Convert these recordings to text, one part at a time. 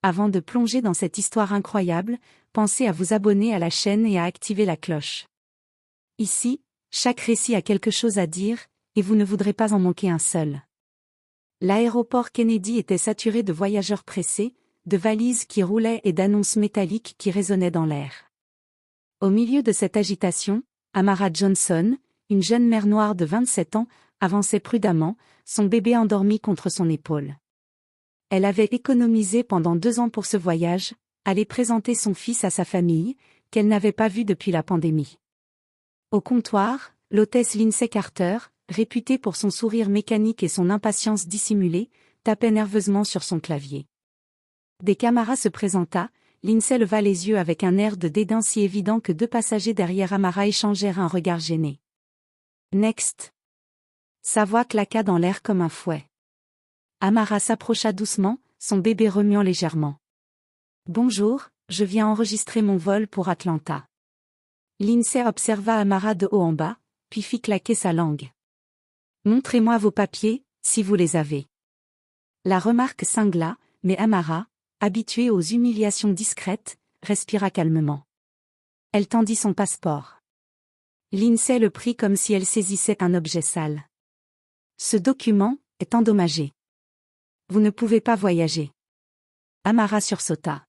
Avant de plonger dans cette histoire incroyable, pensez à vous abonner à la chaîne et à activer la cloche. Ici, chaque récit a quelque chose à dire, et vous ne voudrez pas en manquer un seul. L'aéroport Kennedy était saturé de voyageurs pressés, de valises qui roulaient et d'annonces métalliques qui résonnaient dans l'air. Au milieu de cette agitation, Amara Johnson, une jeune mère noire de 27 ans, avançait prudemment, son bébé endormi contre son épaule. Elle avait économisé pendant 2 ans pour ce voyage, allait présenter son fils à sa famille, qu'elle n'avait pas vu depuis la pandémie. Au comptoir, l'hôtesse Lindsay Carter, réputée pour son sourire mécanique et son impatience dissimulée, tapait nerveusement sur son clavier. Dès qu'Amara se présenta, Lindsay leva les yeux avec un air de dédain si évident que 2 passagers derrière Amara échangèrent un regard gêné. Next. Sa voix claqua dans l'air comme un fouet. Amara s'approcha doucement, son bébé remuant légèrement. Bonjour, je viens enregistrer mon vol pour Atlanta. Lindsay observa Amara de haut en bas, puis fit claquer sa langue. Montrez-moi vos papiers, si vous les avez. La remarque cingla, mais Amara, habituée aux humiliations discrètes, respira calmement. Elle tendit son passeport. Lindsay le prit comme si elle saisissait un objet sale. Ce document est endommagé. Vous ne pouvez pas voyager. Amara sursauta.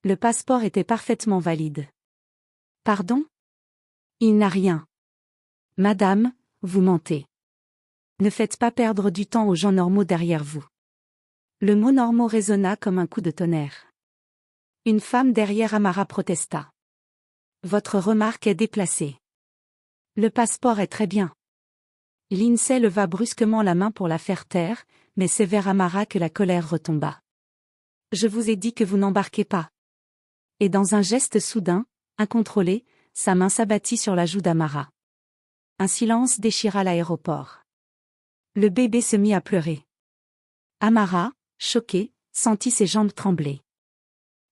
Le passeport était parfaitement valide. Pardon? Il n'a rien. Madame, vous mentez. Ne faites pas perdre du temps aux gens normaux derrière vous. Le mot normaux résonna comme un coup de tonnerre. Une femme derrière Amara protesta. Votre remarque est déplacée. Le passeport est très bien. Lindsay leva brusquement la main pour la faire taire, mais c'est vers Amara que la colère retomba. Je vous ai dit que vous n'embarquez pas. Et dans un geste soudain, incontrôlé, sa main s'abattit sur la joue d'Amara. Un silence déchira l'aéroport. Le bébé se mit à pleurer. Amara, choquée, sentit ses jambes trembler.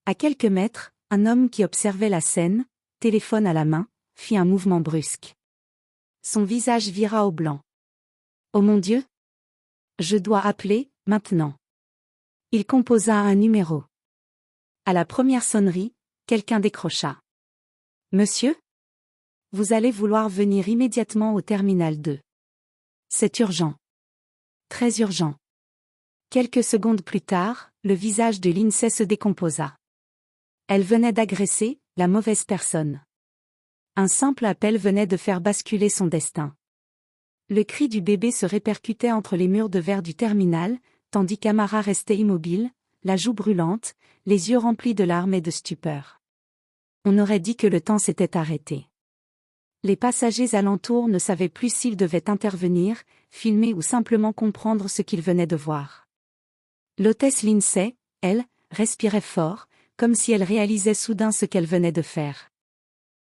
À quelques mètres, un homme qui observait la scène, téléphone à la main, fit un mouvement brusque. Son visage vira au blanc. Oh mon Dieu! Je dois appeler, maintenant. Il composa un numéro. À la première sonnerie, quelqu'un décrocha. Monsieur? Vous allez vouloir venir immédiatement au terminal 2. C'est urgent. Très urgent. Quelques secondes plus tard, le visage de Lindsay se décomposa. Elle venait d'agresser la mauvaise personne. Un simple appel venait de faire basculer son destin. Le cri du bébé se répercutait entre les murs de verre du terminal, tandis qu'Amara restait immobile, la joue brûlante, les yeux remplis de larmes et de stupeur. On aurait dit que le temps s'était arrêté. Les passagers alentour ne savaient plus s'ils devaient intervenir, filmer ou simplement comprendre ce qu'ils venaient de voir. L'hôtesse Lindsay, elle, respirait fort, comme si elle réalisait soudain ce qu'elle venait de faire.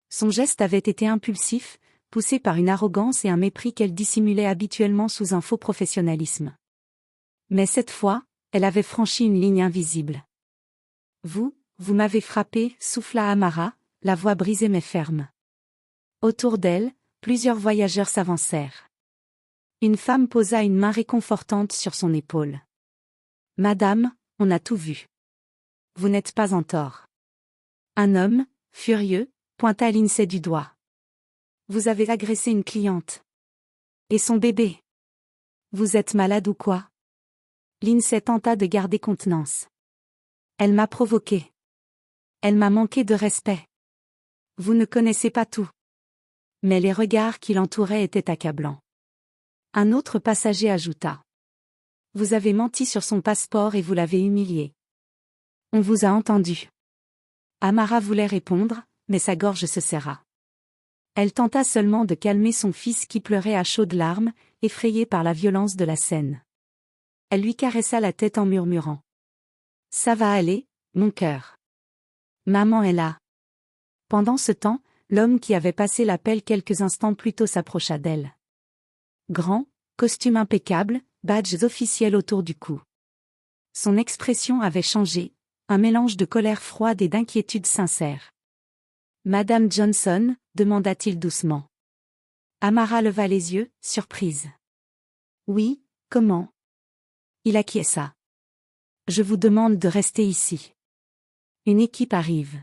Son geste avait été impulsif, poussé par une arrogance et un mépris qu'elle dissimulait habituellement sous un faux professionnalisme. Mais cette fois, elle avait franchi une ligne invisible. Vous m'avez frappé, souffla Amara, la voix brisée mais ferme. Autour d'elle, plusieurs voyageurs s'avancèrent. Une femme posa une main réconfortante sur son épaule. Madame, on a tout vu. Vous n'êtes pas en tort. Un homme, furieux, pointa Lindsay du doigt. Vous avez agressé une cliente. Et son bébé. Vous êtes malade ou quoi? Lindsay tenta de garder contenance. Elle m'a provoqué. Elle m'a manqué de respect. Vous ne connaissez pas tout. Mais les regards qui l'entouraient étaient accablants. Un autre passager ajouta. Vous avez menti sur son passeport et vous l'avez humilié. On vous a entendu. Amara voulait répondre, mais sa gorge se serra. Elle tenta seulement de calmer son fils qui pleurait à chaudes larmes, effrayé par la violence de la scène. Elle lui caressa la tête en murmurant. Ça va aller, mon cœur. Maman est là. Pendant ce temps, l'homme qui avait passé l'appel quelques instants plus tôt s'approcha d'elle. Grand, costume impeccable, badges officiels autour du cou. Son expression avait changé, un mélange de colère froide et d'inquiétude sincère. Madame Johnson, demanda-t-il doucement. Amara leva les yeux, surprise. Oui, comment? Il acquiesça. Je vous demande de rester ici. Une équipe arrive.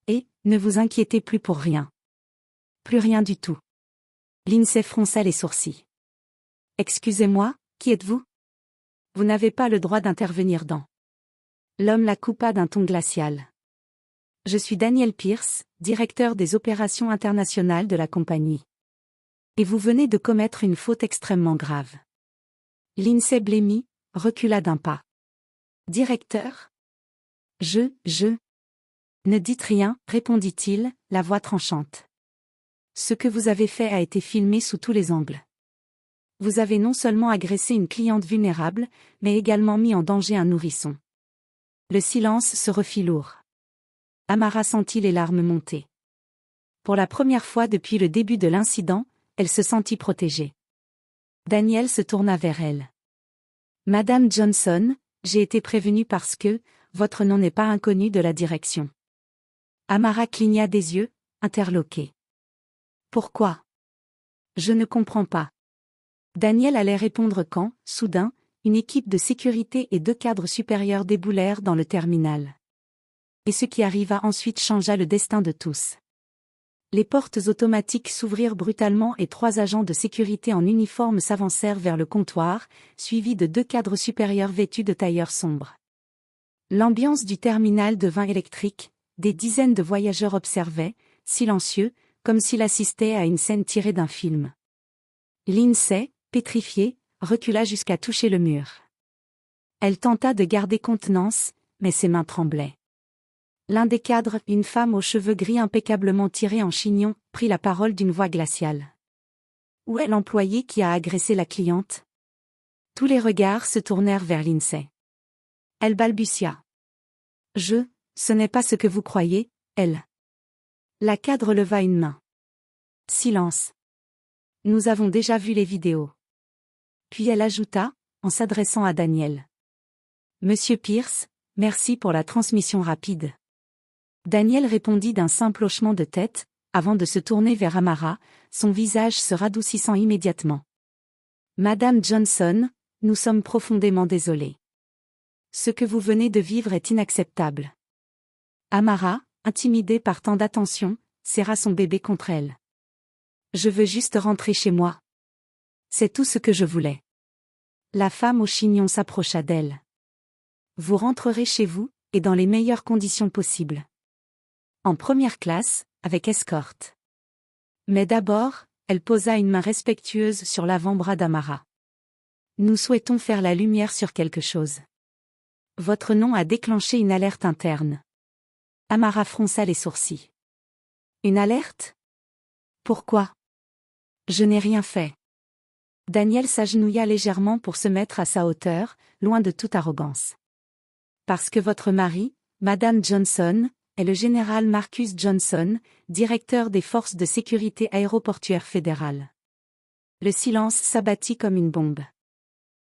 Et, ne vous inquiétez plus pour rien. Plus rien du tout. Lindsay fronça les sourcils. Excusez-moi, qui êtes-vous? Vous n'avez pas le droit d'intervenir dans. L'homme la coupa d'un ton glacial. Je suis Daniel Pierce, directeur des opérations internationales de la compagnie. Et vous venez de commettre une faute extrêmement grave. Lindsay blêmit, recula d'un pas. Directeur? Je. Ne dites rien, répondit-il, la voix tranchante. Ce que vous avez fait a été filmé sous tous les angles. Vous avez non seulement agressé une cliente vulnérable, mais également mis en danger un nourrisson. Le silence se refit lourd. Amara sentit les larmes monter. Pour la première fois depuis le début de l'incident, elle se sentit protégée. Daniel se tourna vers elle. Madame Johnson, j'ai été prévenue parce que, votre nom n'est pas inconnu de la direction. Amara cligna des yeux, interloquée. Pourquoi? Je ne comprends pas. Daniel allait répondre quand, soudain, une équipe de sécurité et 2 cadres supérieurs déboulèrent dans le terminal. Et ce qui arriva ensuite changea le destin de tous. Les portes automatiques s'ouvrirent brutalement et 3 agents de sécurité en uniforme s'avancèrent vers le comptoir, suivis de 2 cadres supérieurs vêtus de tailleurs sombres. L'ambiance du terminal devint électrique, des dizaines de voyageurs observaient, silencieux, comme s'ils assistaient à une scène tirée d'un film. Lindsay, pétrifiée, recula jusqu'à toucher le mur. Elle tenta de garder contenance, mais ses mains tremblaient. L'un des cadres, une femme aux cheveux gris impeccablement tirés en chignon, prit la parole d'une voix glaciale. Où est l'employé qui a agressé la cliente? Tous les regards se tournèrent vers Lindsay. Elle balbutia. Ce n'est pas ce que vous croyez, elle. La cadre leva une main. Silence. Nous avons déjà vu les vidéos. Puis elle ajouta, en s'adressant à Daniel. Monsieur Pierce, merci pour la transmission rapide. Daniel répondit d'un simple hochement de tête, avant de se tourner vers Amara, son visage se radoucissant immédiatement. Madame Johnson, nous sommes profondément désolés. Ce que vous venez de vivre est inacceptable. Amara, intimidée par tant d'attention, serra son bébé contre elle. Je veux juste rentrer chez moi. C'est tout ce que je voulais. La femme au chignon s'approcha d'elle. Vous rentrerez chez vous, et dans les meilleures conditions possibles. En première classe, avec escorte. Mais d'abord, elle posa une main respectueuse sur l'avant-bras d'Amara. Nous souhaitons faire la lumière sur quelque chose. Votre nom a déclenché une alerte interne. Amara fronça les sourcils. Une alerte? Pourquoi? Je n'ai rien fait. Daniel s'agenouilla légèrement pour se mettre à sa hauteur, loin de toute arrogance. Parce que votre mari, Madame Johnson, est le général Marcus Johnson, directeur des forces de sécurité aéroportuaires fédérales. Le silence s'abattit comme une bombe.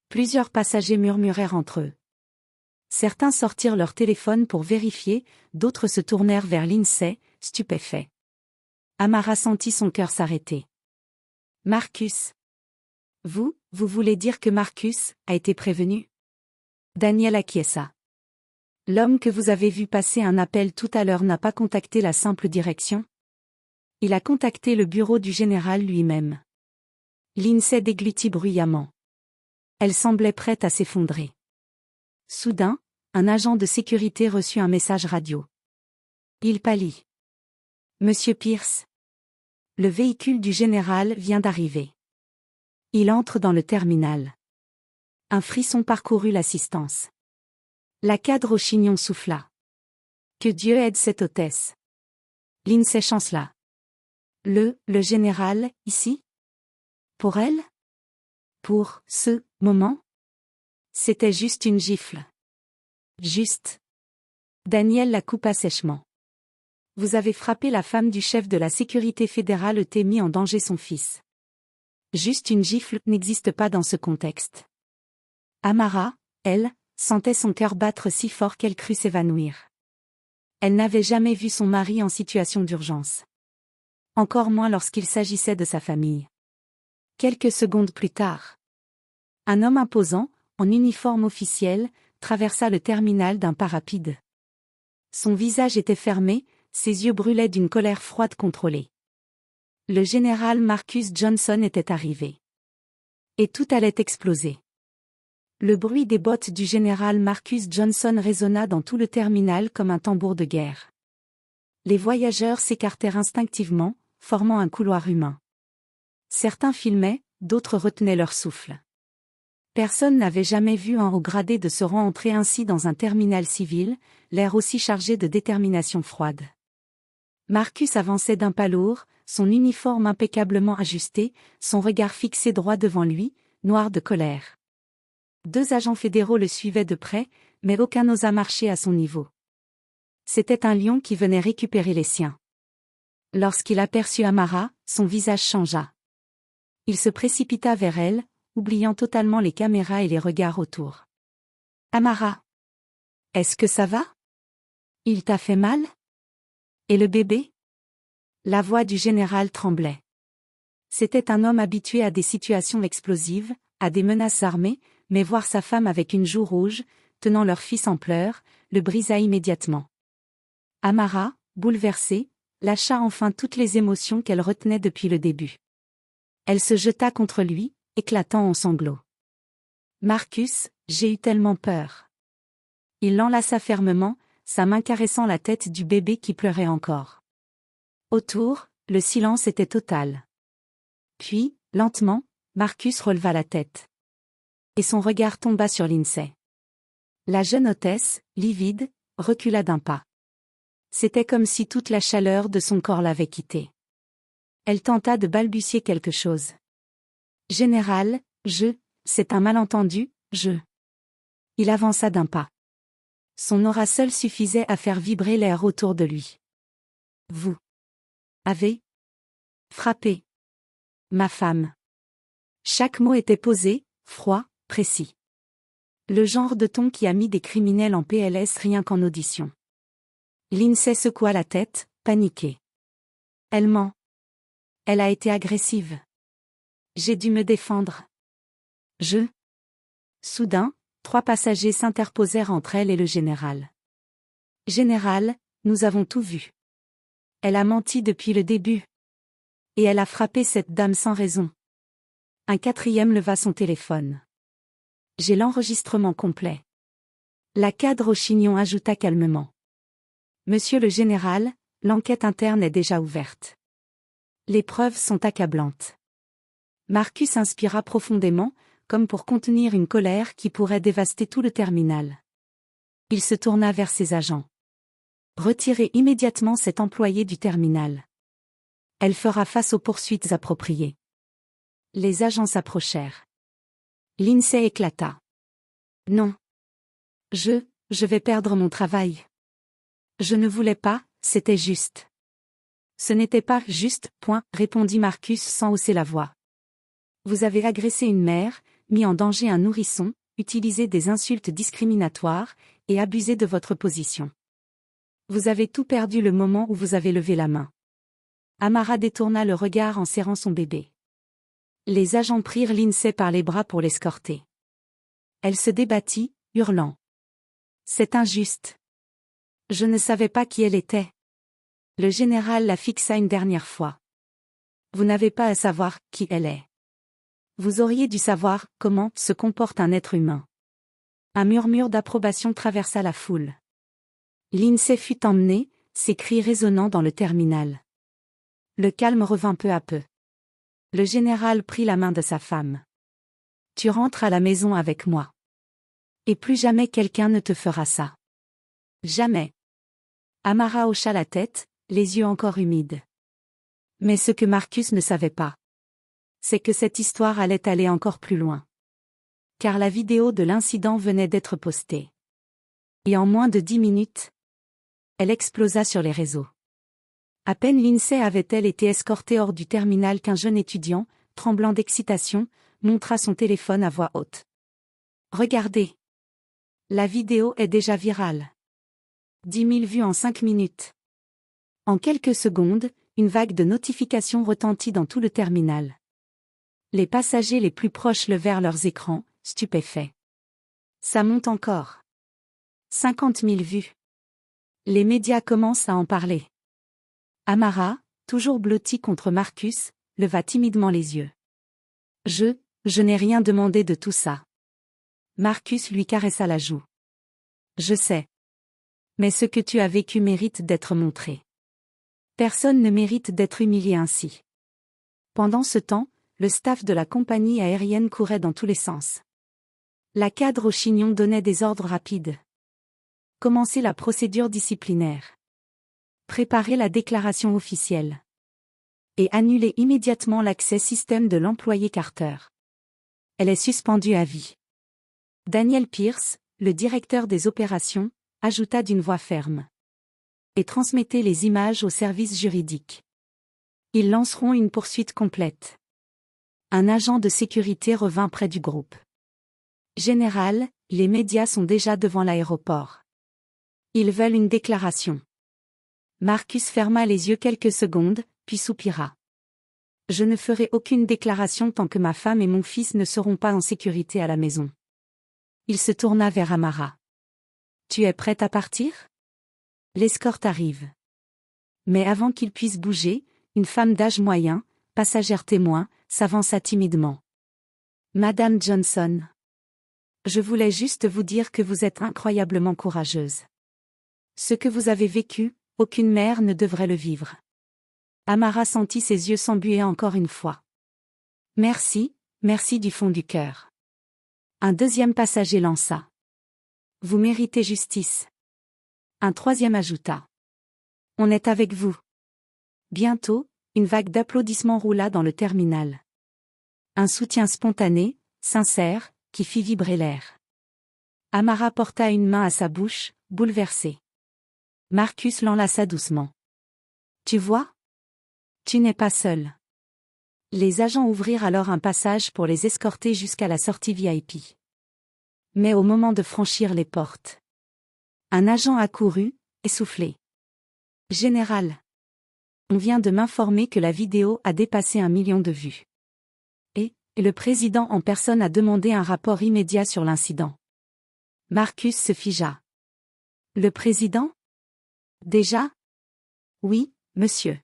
Plusieurs passagers murmurèrent entre eux. Certains sortirent leur téléphone pour vérifier, d'autres se tournèrent vers Lindsay, stupéfaits. Amara sentit son cœur s'arrêter. Marcus. Vous voulez dire que Marcus a été prévenu? Daniel acquiesça. L'homme que vous avez vu passer un appel tout à l'heure n'a pas contacté la simple direction? Il a contacté le bureau du général lui-même. Lindsay déglutit bruyamment. Elle semblait prête à s'effondrer. Soudain, un agent de sécurité reçut un message radio. Il pâlit. Monsieur Pierce. Le véhicule du général vient d'arriver. Il entre dans le terminal. Un frisson parcourut l'assistance. La cadre au chignon souffla. Que Dieu aide cette hôtesse. Lindsay chancela. Le général, ici? Pour elle? Pour ce moment? C'était juste une gifle. Juste. Daniel la coupa sèchement. Vous avez frappé la femme du chef de la sécurité fédérale et mis en danger son fils. Juste une gifle n'existe pas dans ce contexte. Amara, elle, sentait son cœur battre si fort qu'elle crut s'évanouir. Elle n'avait jamais vu son mari en situation d'urgence. Encore moins lorsqu'il s'agissait de sa famille. Quelques secondes plus tard. Un homme imposant, en uniforme officiel, traversa le terminal d'un pas rapide. Son visage était fermé, ses yeux brûlaient d'une colère froide contrôlée. Le général Marcus Johnson était arrivé. Et tout allait exploser. Le bruit des bottes du général Marcus Johnson résonna dans tout le terminal comme un tambour de guerre. Les voyageurs s'écartèrent instinctivement, formant un couloir humain. Certains filmaient, d'autres retenaient leur souffle. Personne n'avait jamais vu un haut gradé de se entrer ainsi dans un terminal civil, l'air aussi chargé de détermination froide. Marcus avançait d'un pas lourd, son uniforme impeccablement ajusté, son regard fixé droit devant lui, noir de colère. 2 agents fédéraux le suivaient de près, mais aucun n'osa marcher à son niveau. C'était un lion qui venait récupérer les siens. Lorsqu'il aperçut Amara, son visage changea. Il se précipita vers elle, oubliant totalement les caméras et les regards autour. « Amara, est-ce que ça va? Il t'a fait mal? Et le bébé ?» La voix du général tremblait. C'était un homme habitué à des situations explosives, à des menaces armées, mais voir sa femme avec une joue rouge, tenant leur fils en pleurs, le brisa immédiatement. Amara, bouleversée, lâcha enfin toutes les émotions qu'elle retenait depuis le début. Elle se jeta contre lui, éclatant en sanglots. « Marcus, j'ai eu tellement peur. » Il l'enlaça fermement, sa main caressant la tête du bébé qui pleurait encore. Autour, le silence était total. Puis, lentement, Marcus releva la tête. Et son regard tomba sur Lindsay. La jeune hôtesse, livide, recula d'un pas. C'était comme si toute la chaleur de son corps l'avait quittée. Elle tenta de balbutier quelque chose. « Général, c'est un malentendu, Il avança d'un pas. Son aura seule suffisait à faire vibrer l'air autour de lui. « Vous avez frappé ma femme. » Chaque mot était posé, froid, précis. Le genre de ton qui a mis des criminels en PLS rien qu'en audition. Lindsay secoua la tête, paniquée. Elle ment. Elle a été agressive. J'ai dû me défendre. Soudain, 3 passagers s'interposèrent entre elle et le général. Général, nous avons tout vu. Elle a menti depuis le début. Et elle a frappé cette dame sans raison. Un 4e leva son téléphone. J'ai l'enregistrement complet. La cadre au chignon ajouta calmement. Monsieur le général, l'enquête interne est déjà ouverte. Les preuves sont accablantes. Marcus inspira profondément, comme pour contenir une colère qui pourrait dévaster tout le terminal. Il se tourna vers ses agents. Retirez immédiatement cet employé du terminal. Elle fera face aux poursuites appropriées. Les agents s'approchèrent. Lindsay éclata. Non. Je vais perdre mon travail. Je ne voulais pas, c'était juste. Ce n'était pas juste, répondit Marcus sans hausser la voix. Vous avez agressé une mère, mis en danger un nourrisson, utilisé des insultes discriminatoires, et abusé de votre position. Vous avez tout perdu le moment où vous avez levé la main. Amara détourna le regard en serrant son bébé. Les agents prirent Lindsay par les bras pour l'escorter. Elle se débattit, hurlant. C'est injuste. Je ne savais pas qui elle était. Le général la fixa une dernière fois. Vous n'avez pas à savoir qui elle est. Vous auriez dû savoir comment se comporte un être humain. Un murmure d'approbation traversa la foule. Lindsay fut emmenée, ses cris résonnant dans le terminal. Le calme revint peu à peu. Le général prit la main de sa femme. « Tu rentres à la maison avec moi. Et plus jamais quelqu'un ne te fera ça. Jamais. » Amara hocha la tête, les yeux encore humides. Mais ce que Marcus ne savait pas, c'est que cette histoire allait aller encore plus loin. Car la vidéo de l'incident venait d'être postée. Et en moins de 10 minutes, elle explosa sur les réseaux. À peine Lindsay avait-elle été escortée hors du terminal qu'un jeune étudiant, tremblant d'excitation, montra son téléphone à voix haute. « Regardez. La vidéo est déjà virale. 10 000 vues en 5 minutes. » En quelques secondes, une vague de notifications retentit dans tout le terminal. Les passagers les plus proches levèrent leurs écrans, stupéfaits. « Ça monte encore. 50 000 vues. Les médias commencent à en parler. Amara, toujours blotti contre Marcus, leva timidement les yeux. Je n'ai rien demandé de tout ça. Marcus lui caressa la joue. Je sais. Mais ce que tu as vécu mérite d'être montré. Personne ne mérite d'être humilié ainsi. Pendant ce temps, le staff de la compagnie aérienne courait dans tous les sens. La cadre au chignon donnait des ordres rapides. Commencer la procédure disciplinaire. Préparer la déclaration officielle. Et annuler immédiatement l'accès système de l'employé Carter. Elle est suspendue à vie. Daniel Pierce, le directeur des opérations, ajouta d'une voix ferme. Et transmettez les images au service juridique. Ils lanceront une poursuite complète. Un agent de sécurité revint près du groupe. Général, les médias sont déjà devant l'aéroport. Ils veulent une déclaration. Marcus ferma les yeux quelques secondes, puis soupira. Je ne ferai aucune déclaration tant que ma femme et mon fils ne seront pas en sécurité à la maison. Il se tourna vers Amara. Tu es prête à partir? L'escorte arrive. Mais avant qu'il puisse bouger, une femme d'âge moyen, passagère témoin, s'avança timidement. Madame Johnson. Je voulais juste vous dire que vous êtes incroyablement courageuse. Ce que vous avez vécu, aucune mère ne devrait le vivre. Amara sentit ses yeux s'embuer encore une fois. Merci, merci du fond du cœur. Un deuxième passager lança. Vous méritez justice. Un troisième ajouta. On est avec vous. Bientôt, une vague d'applaudissements roula dans le terminal. Un soutien spontané, sincère, qui fit vibrer l'air. Amara porta une main à sa bouche, bouleversée. Marcus l'enlaça doucement. Tu vois? Tu n'es pas seul. Les agents ouvrirent alors un passage pour les escorter jusqu'à la sortie VIP. Mais au moment de franchir les portes, un agent accourut, essoufflé. Général. On vient de m'informer que la vidéo a dépassé 1 million de vues. Et le président en personne a demandé un rapport immédiat sur l'incident. Marcus se figea. Le président? Déjà? Oui, monsieur.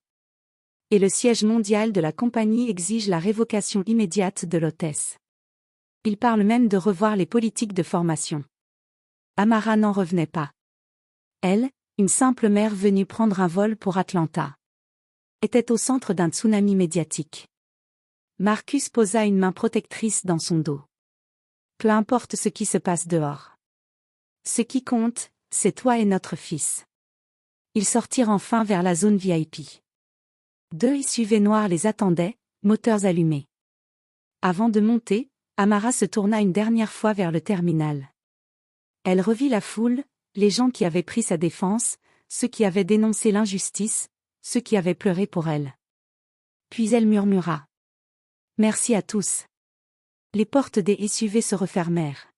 Et le siège mondial de la compagnie exige la révocation immédiate de l'hôtesse. Il parle même de revoir les politiques de formation. Amara n'en revenait pas. Elle, une simple mère venue prendre un vol pour Atlanta, était au centre d'un tsunami médiatique. Marcus posa une main protectrice dans son dos. Peu importe ce qui se passe dehors. Ce qui compte, c'est toi et notre fils. Ils sortirent enfin vers la zone VIP. 2 SUV noirs les attendaient, moteurs allumés. Avant de monter, Amara se tourna une dernière fois vers le terminal. Elle revit la foule, les gens qui avaient pris sa défense, ceux qui avaient dénoncé l'injustice, ceux qui avaient pleuré pour elle. Puis elle murmura. Merci à tous. Les portes des SUV se refermèrent.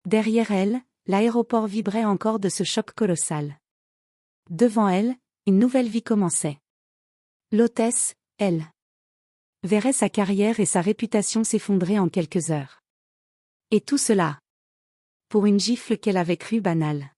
Derrière elle, l'aéroport vibrait encore de ce choc colossal. Devant elle, une nouvelle vie commençait. L'hôtesse, elle, verrait sa carrière et sa réputation s'effondrer en quelques heures. Et tout cela pour une gifle qu'elle avait crue banale.